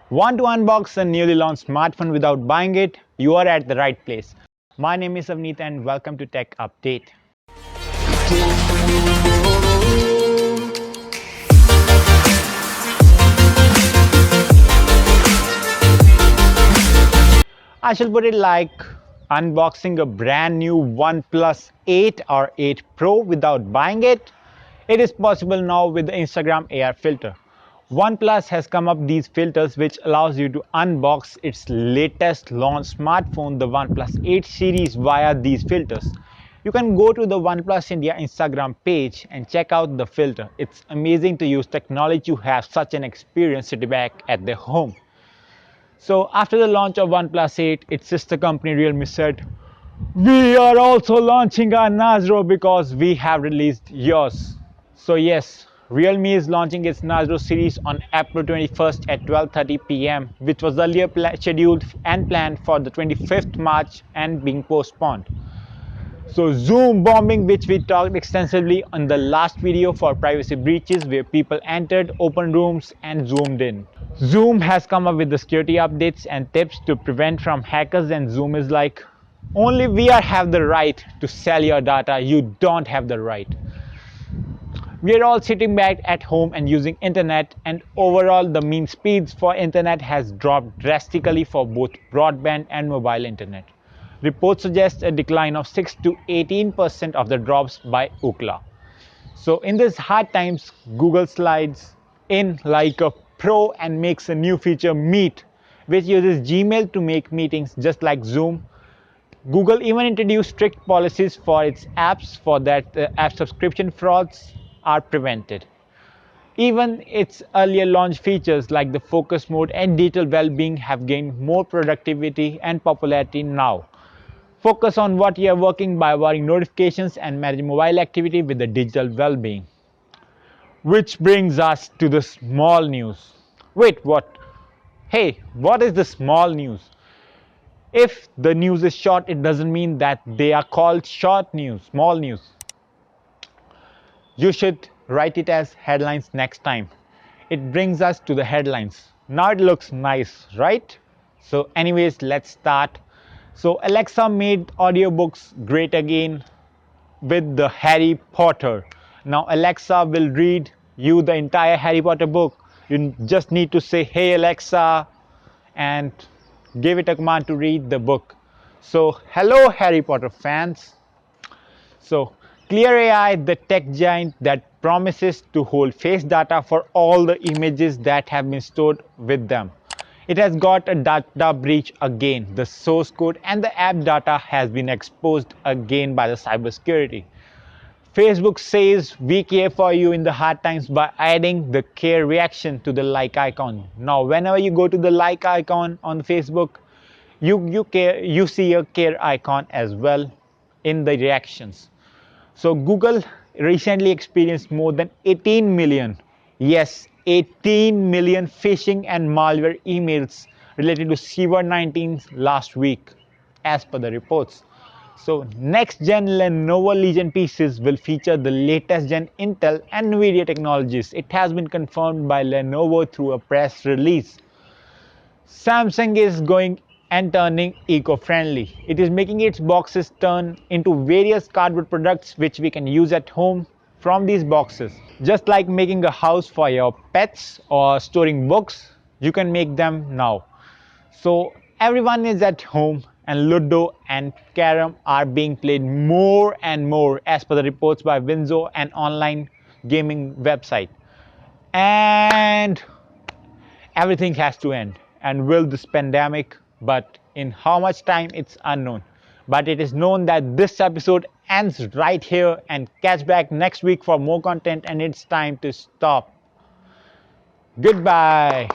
Want to unbox a newly launched smartphone without buying it? You are at the right place. My name is Avneet and welcome to Tech Update. I shall put it like unboxing a brand new OnePlus 8 or 8 Pro without buying it. It is possible now with the Instagram AR filter. OnePlus has come up these filters which allows you to unbox its latest launch smartphone, the OnePlus 8 series, via these filters. You can go to the OnePlus India Instagram page and check out the filter. It's amazing to use technology to have such an experience sitting back at their home. So after the launch of OnePlus 8, its sister company Realme said, "We are also launching our Narzo because we have released yours." So yes, Realme is launching its Narzo series on April 21st at 12:30 p.m., which was earlier scheduled and planned for the 25th March and being postponed. So Zoom bombing, which we talked extensively on the last video for privacy breaches where people entered open rooms and zoomed in. Zoom has come up with the security updates and tips to prevent from hackers, and Zoom is like, only we have the right to sell your data, you don't have the right. We are all sitting back at home and using internet, and overall the mean speeds for internet has dropped drastically for both broadband and mobile internet. Reports suggest a decline of 6 to 18% of the drops by Ookla. So in these hard times, Google slides in like a pro and makes a new feature, Meet, which uses Gmail to make meetings just like Zoom. Google even introduced strict policies for its apps for that app subscription frauds are prevented. Even its earlier launch features like the focus mode and digital well-being have gained more productivity and popularity now. Focus on what you are working by avoiding notifications and managing mobile activity with the digital well-being. Which brings us to the small news. Wait, what? Hey, what is the small news? If the news is short, it doesn't mean that they are called short news, small news. You should write it as headlines next time. It brings us to the headlines. Now it looks nice, right? So anyways, let's start. So Alexa made audiobooks great again with the Harry Potter. Now Alexa will read you the entire Harry Potter book. You just need to say, "Hey Alexa," and give it a command to read the book. So hello Harry Potter fans. So Clear AI, the tech giant that promises to hold face data for all the images that have been stored with them. It has got a data breach again. The source code and the app data has been exposed again by the cybersecurity. Facebook says we care for you in the hard times by adding the care reaction to the like icon. Now whenever you go to the like icon on Facebook, you see a care icon as well in the reactions. So Google recently experienced more than 18 million, yes, 18 million phishing and malware emails related to CV-19 last week, as per the reports. So next gen Lenovo Legion PCs will feature the latest gen Intel and Nvidia technologies. It has been confirmed by Lenovo through a press release. Samsung is going and turning eco-friendly. It is making its boxes turn into various cardboard products which we can use at home from these boxes. Just like making a house for your pets or storing books, you can make them now. So everyone is at home and Ludo and Carom are being played more and more as per the reports by Winzo, an online gaming website. And everything has to end. And will this pandemic, but in how much time it's unknown. But it is known that this episode ends right here, and catch back next week for more content, and it's time to stop. Goodbye.